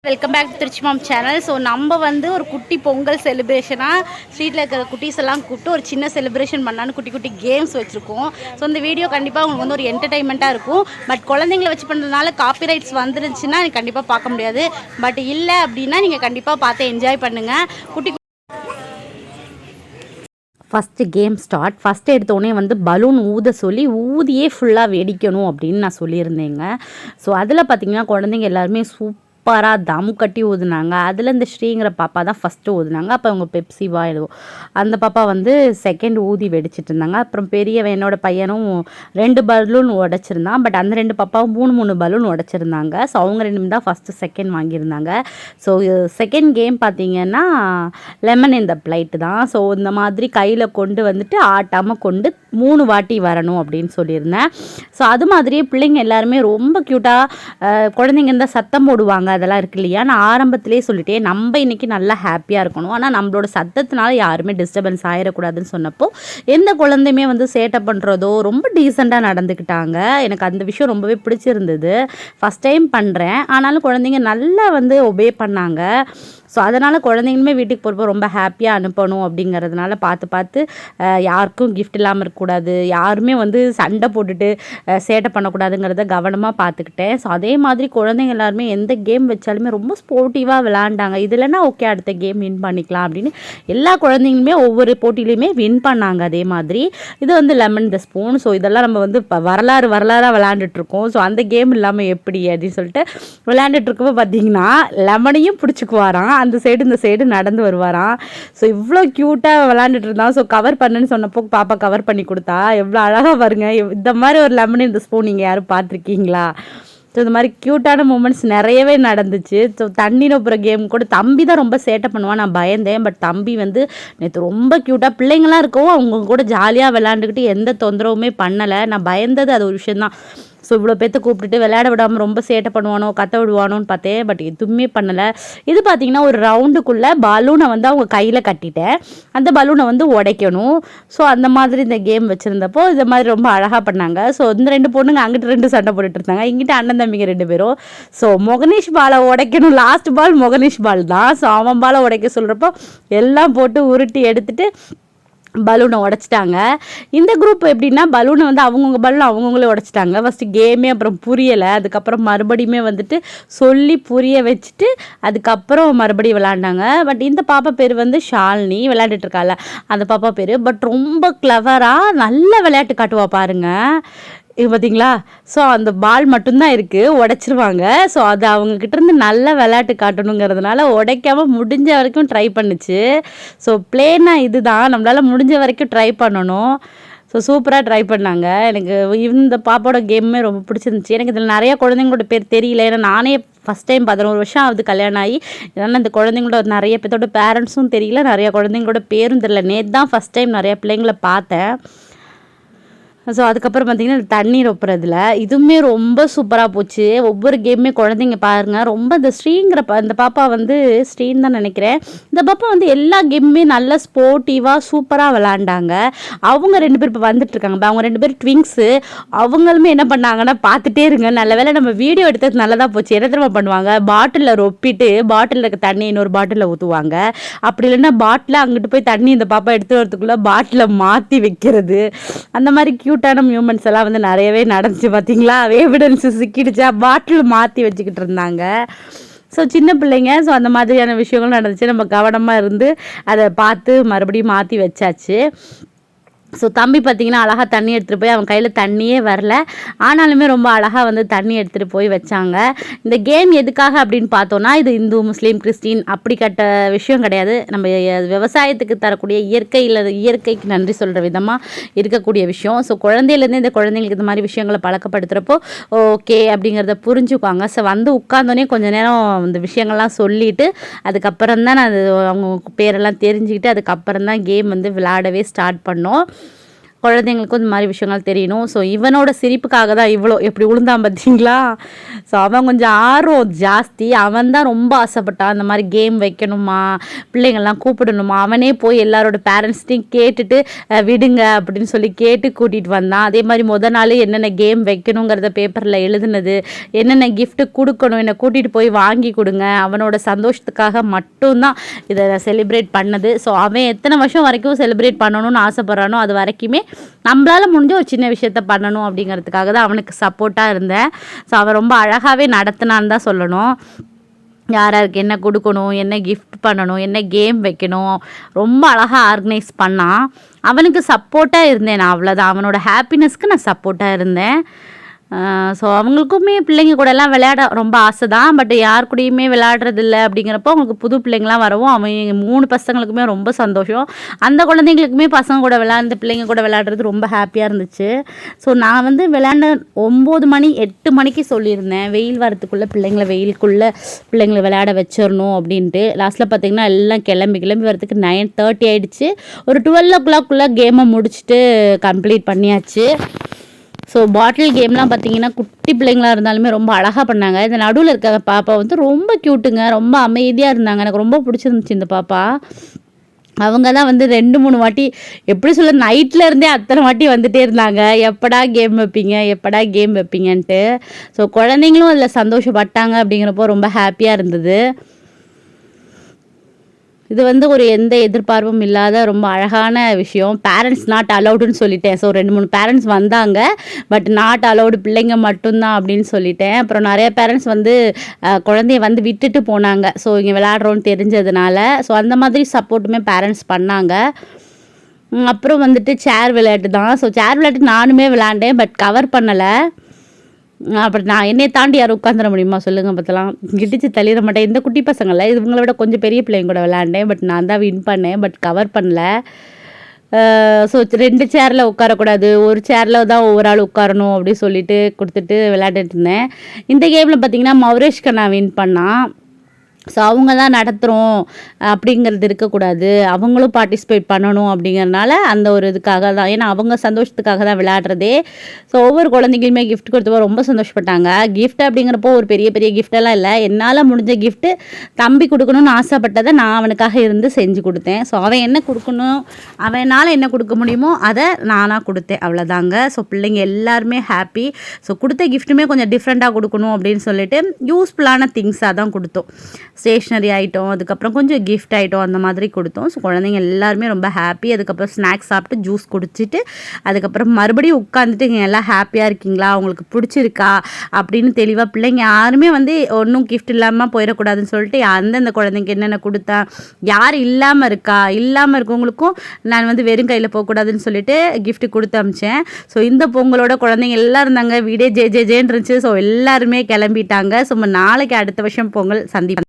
Welcome back to Trichy mom channel. So நம்ம வந்து ஒரு குட்டி பொங்கல் செலிப்ரேஷனாக ஸ்ட்ரீட்டில் இருக்கிற குட்டீஸ் எல்லாம் கூப்பிட்டு ஒரு சின்ன செலிப்ரேஷன் பண்ணலான்னு குட்டி குட்டி கேம்ஸ் வச்சுருக்கோம். ஸோ இந்த வீடியோ கண்டிப்பாக உங்களுக்கு வந்து ஒரு என்டர்டைன்மெண்ட்டாக இருக்கும். பட் குழந்தைங்களை வச்சு பண்ணுறதுனால காப்பிரைட்ஸ் வந்துருச்சுன்னா நீங்கள் கண்டிப்பாக பார்க்க முடியாது. பட் இல்லை அப்படின்னா நீங்கள் கண்டிப்பாக பார்த்து என்ஜாய் பண்ணுங்கள். குட்டி ஃபஸ்ட்டு கேம் ஸ்டார்ட். ஃபஸ்ட்டு எடுத்தோடனே வந்து பலூன் ஊத சொல்லி ஊதியே ஃபுல்லாக வெடிக்கணும் அப்படின்னு நான் சொல்லியிருந்தேங்க. ஸோ அதில் பார்த்திங்கன்னா குழந்தைங்க எல்லாருமே சூப்பராக தம் கட்டி ஊதுனாங்க. அதில் இந்த ஸ்ரீங்கிற பாப்பா தான் ஃபஸ்ட்டு ஊதுனாங்க. அப்போ அவங்க பெப்சிவா எழுதுவோம் அந்த பாப்பா வந்து செகண்ட் ஊதி வெடிச்சிட்டு இருந்தாங்க. அப்புறம் பெரியவன் என்னோட பையனும் 2 பலூன் உடச்சிருந்தான். பட் அந்த 2 பாப்பாவும் 3 பலூன் உடச்சிருந்தாங்க. ஸோ அவங்க 2 தான் ஃபஸ்ட்டு செகண்ட் வாங்கியிருந்தாங்க. ஸோ செகண்ட் கேம் பார்த்திங்கன்னா லெமன் இந்த பிளைட்டு தான். ஸோ இந்த மாதிரி கையில் கொண்டு வந்துட்டு ஆட்டாமல் கொண்டு 3 வாட்டி வரணும் அப்படின்னு சொல்லியிருந்தேன். ஸோ அது மாதிரியே பிள்ளைங்க எல்லாருமே ரொம்ப க்யூட்டாக குழந்தைங்க இருந்தால் சத்தம் போடுவாங்க, அதெல்லாம் இருக்கு இல்லையா. நான் ஆரம்பத்திலே சொல்லிட்டேன் நம்ம இன்றைக்கி நல்லா ஹாப்பியாக இருக்கணும், ஆனால் நம்மளோட சத்தத்தினால யாருமே டிஸ்டர்பன்ஸ் ஆகிடக்கூடாதுன்னு சொன்னப்போ எந்த குழந்தையுமே வந்து சேட்டை பண்ணுறதோ ரொம்ப டீசெண்டாக நடந்துக்கிட்டாங்க. எனக்கு அந்த விஷயம் ரொம்பவே பிடிச்சிருந்தது. ஃபஸ்ட் டைம் பண்ணுறேன், ஆனாலும் குழந்தைங்க நல்லா வந்து ஒபே பண்ணாங்க. ஸோ அதனால் குழந்தைங்களுமே வீட்டுக்கு போகிறப்போ ரொம்ப ஹாப்பியாக அனுப்பணும் அப்படிங்கிறதுனால பார்த்து யாருக்கும் கிஃப்ட் இல்லாமல் இருக்கக்கூடாது, யாருமே வந்து சண்டை போட்டுட்டு சேட்டை பண்ணக்கூடாதுங்கிறத கவனமாக பார்த்துக்கிட்டேன். ஸோ அதே மாதிரி குழந்தைங்க எல்லாருமே எந்த கேம் வச்சாலுமே ரொம்ப ஸ்போர்ட்டிவாக விளாண்டாங்க. இதுலன்னா ஓகே அடுத்த கேம் வின் பண்ணிக்கலாம் அப்படின்னு எல்லா குழந்தைங்களுமே ஒவ்வொரு போட்டியிலையுமே வின் பண்ணாங்க. அதே மாதிரி இது வந்து லெமன் த ஸ்பூன். ஸோ இதெல்லாம் நம்ம வந்து இப்போ வரலாறாக விளாண்டுட்ருக்கோம். ஸோ அந்த கேம் இல்லாமல் எப்படி அப்படின்னு சொல்லிட்டு விளையாண்டுட்ருக்கப்போ பார்த்திங்கன்னா லெமனையும் பிடிச்சிக்குவாராம், அந்த சைடு இந்த சைடு நடந்து வருவாராம். ஸோ இவ்வளோ க்யூட்டாக விளாண்டுட்டு இருந்தான். ஸோ கவர் பண்ணுன்னு சொன்னப்போ பாப்பா கவர் பண்ணி கொடுத்தா. எவ்வளோ அழகாக பாருங்க. இந்த மாதிரி ஒரு லெமன் இந்த ஸ்பூன் நீங்கள் யாரும் பார்த்துருக்கீங்களா? ஸோ இந்த மாதிரி க்யூட்டான மூமெண்ட்ஸ் நிறையவே நடந்துச்சு. ஸோ தண்ணி நொப்புற கேம் கூட தம்பி தான் ரொம்ப சேட்டை பண்ணுவான், நான் பயந்தேன். பட் தம்பி வந்து நேற்று ரொம்ப க்யூட்டாக பிள்ளைங்களாம் இருக்கவும் அவங்க கூட ஜாலியாக விளாண்டுக்கிட்டு எந்த தொந்தரவுமே பண்ணலை. நான் பயந்தது அது ஒரு விஷயந்தான். ஸோ இவ்வளோ பேர்த்த கூப்பிட்டுட்டு விளையாட விடாமல் ரொம்ப சேட்டை பண்ணுவானோ கத்த விடுவானோன்னு பார்த்தேன். பட் எதுவுமே பண்ணலை. இது பார்த்திங்கன்னா ஒரு ரவுண்டுக்குள்ளே பலூனை வந்து அவங்க கையில் கட்டிட்டேன், அந்த பலூனை வந்து உடைக்கணும். ஸோ அந்த மாதிரி இந்த கேம் வச்சுருந்தப்போ இந்த மாதிரி ரொம்ப அழகாக பண்ணாங்க. ஸோ இந்த 2 பொண்ணுங்க அங்கிட்டு 2 சண்டை போட்டுட்டு இருந்தாங்க, இங்கிட்ட அண்ணன் தம்பிங்க 2 பேரும். ஸோ மொகனீஷ் பாலை உடைக்கணும், லாஸ்ட் பால் மொகனீஷ் பால் தான். ஸோ அவன் பாலை உடைக்க சொல்கிறப்போ எல்லாம் போட்டு உருட்டி எடுத்துகிட்டு பலூனை உடச்சிட்டாங்க. இந்த குரூப் எப்படின்னா பலூனை வந்து அவங்கவுங்க பலூனை அவங்கவுங்களே உடச்சிட்டாங்க. ஃபஸ்ட்டு கேமே அப்புறம் புரியலை. அதுக்கப்புறம் மறுபடியுமே வந்துட்டு சொல்லி புரிய வச்சுட்டு அதுக்கப்புறம் மறுபடியும் விளாண்டாங்க. பட் இந்த பாப்பா பேர் வந்து ஷாலினி, விளையாண்டுட்ருக்காள் அந்த பாப்பா பேர். பட் ரொம்ப கிளவராக நல்ல விளையாட்டு காட்டுவா பாருங்கள். இது பார்த்திங்களா? ஸோ அந்த பால் மட்டும்தான் இருக்குது, உடச்சிருவாங்க. ஸோ அது அவங்கக்கிட்டேருந்து நல்ல விளையாட்டு காட்டணுங்கிறதுனால உடைக்காமல் முடிஞ்ச வரைக்கும் ட்ரை பண்ணுச்சு. ஸோ பிளேனாக இது தான் நம்மளால் முடிஞ்ச வரைக்கும் ட்ரை பண்ணணும். ஸோ சூப்பராக ட்ரை பண்ணாங்க. எனக்கு இந்த பாப்பாவோட கேமுமே ரொம்ப பிடிச்சிருந்துச்சி. எனக்கு இதில் நிறையா குழந்தைங்களோட பேர் தெரியல, ஏன்னா நானே ஃபஸ்ட் டைம் 11 வருஷம் ஆகுது கல்யாணம் ஆகி. இதனால் இந்த குழந்தைங்களோட நிறைய பேர்த்தோட பேரண்ட்ஸும் தெரியல, நிறையா குழந்தைங்களோட பேரும் தெரியல. நேற்று தான் ஃபஸ்ட் டைம் நிறையா பிள்ளைங்களை பார்த்தேன். ஸோ அதுக்கப்புறம் பார்த்திங்கன்னா தண்ணீர் ஒப்புறதுல இதுவுமே ரொம்ப சூப்பராக போச்சு. ஒவ்வொரு கேமுமே குழந்தைங்க பாருங்கள் ரொம்ப இந்த ஸ்ரீங்கிற அந்த பாப்பா வந்து ஸ்ரீன்னு தான் நினைக்கிறேன். இந்த பாப்பா வந்து எல்லா கேமுமே நல்லா ஸ்போர்ட்டிவாக சூப்பராக விளாண்டாங்க. அவங்க 2 பேர் இப்போ வந்துட்டுருக்காங்க, அவங்க 2 பேர் ட்விங்ஸு. அவங்களுமே என்ன பண்ணாங்கன்னா பார்த்துட்டே இருங்க, நல்ல வேளை நம்ம வீடியோ எடுத்தது நல்லதாக போச்சு. என்ன தெரியுமா பண்ணுவாங்க, பாட்டிலில் ரொப்பிட்டு பாட்டிலில் இருக்க தண்ணி இன்னொரு பாட்டிலில் ஊற்றுவாங்க. அப்படி இல்லைன்னா பாட்டில் அங்கிட்டு போய் தண்ணி இந்த பாப்பா எடுத்து வரதுக்குள்ளே பாட்டிலை மாற்றி வைக்கிறது. அந்த மாதிரி க்யூட்டான மூமெண்ட்ஸ் எல்லாம் வந்து நிறையவே நடந்துச்சு. பார்த்தீங்களா, எவிடன்ஸ் சிக்கிடுச்சா, பாட்டில் மாற்றி வச்சுக்கிட்டு இருந்தாங்க. ஸோ சின்ன பிள்ளைங்க. ஸோ அந்த மாதிரியான விஷயங்களும் நடந்துச்சு. நம்ம கவனமாக இருந்து அதை பார்த்து மறுபடியும் மாற்றி வச்சாச்சு. ஸோ தம்பி பார்த்திங்கன்னா அழகாக தண்ணி எடுத்துகிட்டு போய் அவன் கையில் தண்ணியே வரல, ஆனாலுமே ரொம்ப அழகாக வந்து தண்ணி எடுத்துகிட்டு போய் வச்சாங்க. இந்த கேம் எதுக்காக அப்படின்னு பார்த்தோன்னா இது இந்து முஸ்லீம் கிறிஸ்டின் அப்படிப்பட்ட விஷயம் கிடையாது. நம்ம விவசாயத்துக்கு தரக்கூடிய இயற்கைக்கு நன்றி சொல்கிற விதமாக இருக்கக்கூடிய விஷயம். ஸோ குழந்தையிலேருந்து இந்த குழந்தைங்களுக்கு இந்த மாதிரி விஷயங்களை பழக்கப்படுத்துகிறப்போ ஓகே அப்படிங்கிறத புரிஞ்சுக்குவாங்க. ஸோ வந்து உட்காந்தோடனே கொஞ்சம் நேரம் இந்த விஷயங்கள்லாம் சொல்லிவிட்டு அதுக்கப்புறம் தான் நான் அது அவங்க பேரெல்லாம் தெரிஞ்சுக்கிட்டு அதுக்கப்புறம் தான் கேம் வந்து விளையாடவே ஸ்டார்ட் பண்ணோம். குழந்தைங்களுக்கும் இந்த மாதிரி விஷயங்கள் தெரியணும். ஸோ இவனோட சிரிப்புக்காக தான் இவ்வளோ எப்படி விழுந்தான் பார்த்தீங்களா? ஸோ அவன் கொஞ்சம் ஆர்வம் ஜாஸ்தி. அவன் தான் ரொம்ப ஆசைப்பட்டான் இந்த மாதிரி கேம் வைக்கணுமா, பிள்ளைங்கள்லாம் கூப்பிடணுமா. அவனே போய் எல்லாரோட பேரண்ட்ஸ்டையும் கேட்டுட்டு விடுங்க அப்படின்னு சொல்லி கேட்டு கூட்டிகிட்டு வந்தான். அதே மாதிரி நாள் என்னென்ன கேம் வைக்கணுங்கிறத பேப்பரில் எழுதுனது, என்னென்ன கிஃப்ட்டு கொடுக்கணும், என்னை கூட்டிகிட்டு போய் வாங்கி கொடுங்க, அவனோட சந்தோஷத்துக்காக மட்டும்தான் இதை செலிப்ரேட் பண்ணது. ஸோ அவன் எத்தனை வருஷம் வரைக்கும் செலிப்ரேட் பண்ணணும்னு ஆசைப்பட்றானோ அது வரைக்குமே நம்மளால் முடிஞ்ச ஒரு சின்ன விஷயத்த பண்ணணும் அப்படிங்கிறதுக்காக தான் அவனுக்கு சப்போர்ட்டாக இருந்தேன். ஸோ அவன் ரொம்ப அழகாகவே நடத்தினான்னு தான் சொல்லணும். யார் யாருக்கு என்ன கொடுக்கணும், என்ன கிஃப்ட் பண்ணணும், என்ன கேம் வைக்கணும், ரொம்ப அழகாக ஆர்கனைஸ் பண்ணான். அவனுக்கு சப்போர்ட்டாக இருந்தேன் நான், அவ்வளோதான். அவனோட ஹாப்பினஸ்க்கு நான் சப்போர்ட்டாக இருந்தேன். ஸோ அவங்களுக்குமே பிள்ளைங்க கூடலாம் விளையாட ரொம்ப ஆசை தான். பட் யார் கூடயுமே விளையாடுறதில்ல அப்படிங்கிறப்போ அவங்களுக்கு புது பிள்ளைங்களாம் வரவும் அவங்க 3 பசங்களுக்குமே ரொம்ப சந்தோஷம். அந்த குழந்தைங்களுக்குமே பசங்க கூட விளையாண்டு பிள்ளைங்க கூட விளையாடுறது ரொம்ப ஹாப்பியாக இருந்துச்சு. ஸோ நான் வந்து விளையாண்ட 9 மணி 8 மணிக்கு சொல்லியிருந்தேன், வெயில் வரத்துக்குள்ளே வெயிலுக்குள்ளே பிள்ளைங்களை விளையாட வச்சிடணும் அப்படின்ட்டு. லாஸ்ட்டில் பார்த்திங்கன்னா எல்லாம் கிளம்பி வரதுக்கு 9:30 ஆகிடுச்சு. ஒரு 12 o'clock கேமை முடிச்சுட்டு கம்ப்ளீட் பண்ணியாச்சு. ஸோ பாட்டில் கேம்லாம் பார்த்தீங்கன்னா குட்டி பிள்ளைங்களாக இருந்தாலுமே ரொம்ப அழகாக பண்ணாங்க. இந்த நடுவில் இருக்க பாப்பா வந்து ரொம்ப க்யூட்டுங்க, ரொம்ப அமைதியாக இருந்தாங்க. எனக்கு ரொம்ப பிடிச்சிருந்துச்சு இந்த பாப்பா. அவங்க தான் வந்து 2-3 வாட்டி எப்படி சொல்ல நைட்டில் இருந்தே அத்தனை வாட்டி வந்துகிட்டே இருந்தாங்க, எப்படா கேம் வைப்பீங்க எப்படா கேம் வைப்பீங்கன்ட்டு. ஸோ குழந்தைங்களும் அதில் சந்தோஷப்பட்டாங்க அப்படிங்கிறப்போ ரொம்ப ஹாப்பியாக இருந்தது. இது வந்து ஒரு எந்த எதிர்பார்ப்பும் இல்லாத ரொம்ப அழகான விஷயம். பேரண்ட்ஸ் நாட் அலவுடுன்னு சொல்லிட்டேன். ஸோ 2-3 பேரண்ட்ஸ் வந்தாங்க, பட் நாட் அலவுடு, பிள்ளைங்க மட்டும்தான் அப்படின்னு சொல்லிட்டேன். அப்புறம் நிறைய பேரண்ட்ஸ் வந்து குழந்தைய வந்து விட்டுட்டு போனாங்க. ஸோ இங்கே விளையாடுறோன்னு தெரிஞ்சதுனால. ஸோ அந்த மாதிரி சப்போர்ட்டுமே பேரண்ட்ஸ் பண்ணாங்க. அப்புறம் வந்துட்டு சேர் விளையாட்டு தான். ஸோ சேர் விளையாட்டு நானுமே விளையாண்டேன், பட் கவர் பண்ணலை. அப்படி நான் என்னை தாண்டி யாரும் உட்காந்துட முடியுமா சொல்லுங்கள் பார்த்தலாம். கிட்டிச்சு தள்ளிட மாட்டேன். இந்த குட்டி பசங்களை இவங்கள விட கொஞ்சம் பெரிய பிள்ளைங்க கூட விளையாண்டேன், பட் நான் தான் வின் பண்ணேன், பட் கவர் பண்ணல. ஸோ 2 சேரில் உட்காரக்கூடாது, ஒரு சேரில் தான் ஒவ்வொரு ஆள் உட்காரணும் அப்படின்னு சொல்லிட்டு கொடுத்துட்டு விளையாண்டுட்டு இருந்தேன். இந்த கேமில் பார்த்தீங்கன்னா மௌரேஷ்கா நான் வின் பண்ணான். ஸோ அவங்க தான் நடத்துகிறோம் அப்படிங்கிறது இருக்கக்கூடாது, அவங்களும் பார்ட்டிசிபேட் பண்ணணும் அப்படிங்கிறனால அந்த ஒரு இதுக்காக தான். ஏன்னா அவங்க சந்தோஷத்துக்காக தான் விளையாடுறதே. ஸோ ஒவ்வொரு குழந்தைங்களுமே கிஃப்ட் கொடுத்தப்போ ரொம்ப சந்தோஷப்பட்டாங்க. கிஃப்ட் அப்படிங்கிறப்போ ஒரு பெரிய பெரிய கிஃப்டெல்லாம் இல்லை, என்னால் முடிஞ்ச கிஃப்ட்டு தம்பி கொடுக்கணும்னு ஆசைப்பட்டதை நான் அவனுக்காக இருந்து செஞ்சு கொடுத்தேன். ஸோ அவன் என்ன கொடுக்கணும், அவனால் என்ன கொடுக்க முடியுமோ அதை நானாக கொடுத்தேன், அவ்வளோதாங்க. ஸோ பிள்ளைங்க எல்லாருமே ஹாப்பி. ஸோ கொடுத்த கிஃப்ட்டுமே கொஞ்சம் டிஃப்ரெண்ட்டாக கொடுக்கணும் அப்படின்னு சொல்லிட்டு யூஸ்ஃபுல்லான திங்ஸாக தான் கொடுத்தோம். ஸ்டேஷ்னரி ஐட்டம், அதுக்கப்புறம் கொஞ்சம் கிஃப்ட் ஐட்டம் அந்த மாதிரி கொடுத்தோம். ஸோ குழந்தைங்க எல்லாருமே ரொம்ப ஹாப்பி. அதுக்கப்புறம் ஸ்நாக்ஸ் சாப்பிட்டு ஜூஸ் குடிச்சிட்டு அதுக்கப்புறம் மறுபடியும் உட்காந்துட்டு இங்கே எல்லாம் ஹாப்பியாக இருக்கீங்களா, உங்களுக்கு பிடிச்சிருக்கா அப்படின்னு தெளிவாக பிள்ளைங்க யாருமே வந்து ஒன்றும் கிஃப்ட் இல்லாமல் போயிடக்கூடாதுன்னு சொல்லிட்டு அந்தந்த குழந்தைங்க என்னென்ன கொடுத்தேன், யார் இல்லாமல் இருக்கவங்களுக்கும் நான் வந்து வெறும் கையில் போகக்கூடாதுன்னு சொல்லிட்டு கிஃப்ட் கொடுத்து அமிச்சேன். ஸோ இந்த பொங்கலோட குழந்தைங்க எல்லாம் இருந்தாங்க, வீடே ஜேன்னு இருந்துச்சு. ஸோ எல்லாருமே கிளம்பிட்டாங்க. ஸோ நாளைக்கு அடுத்த வருஷம் பொங்கல் சந்திப்பேன்.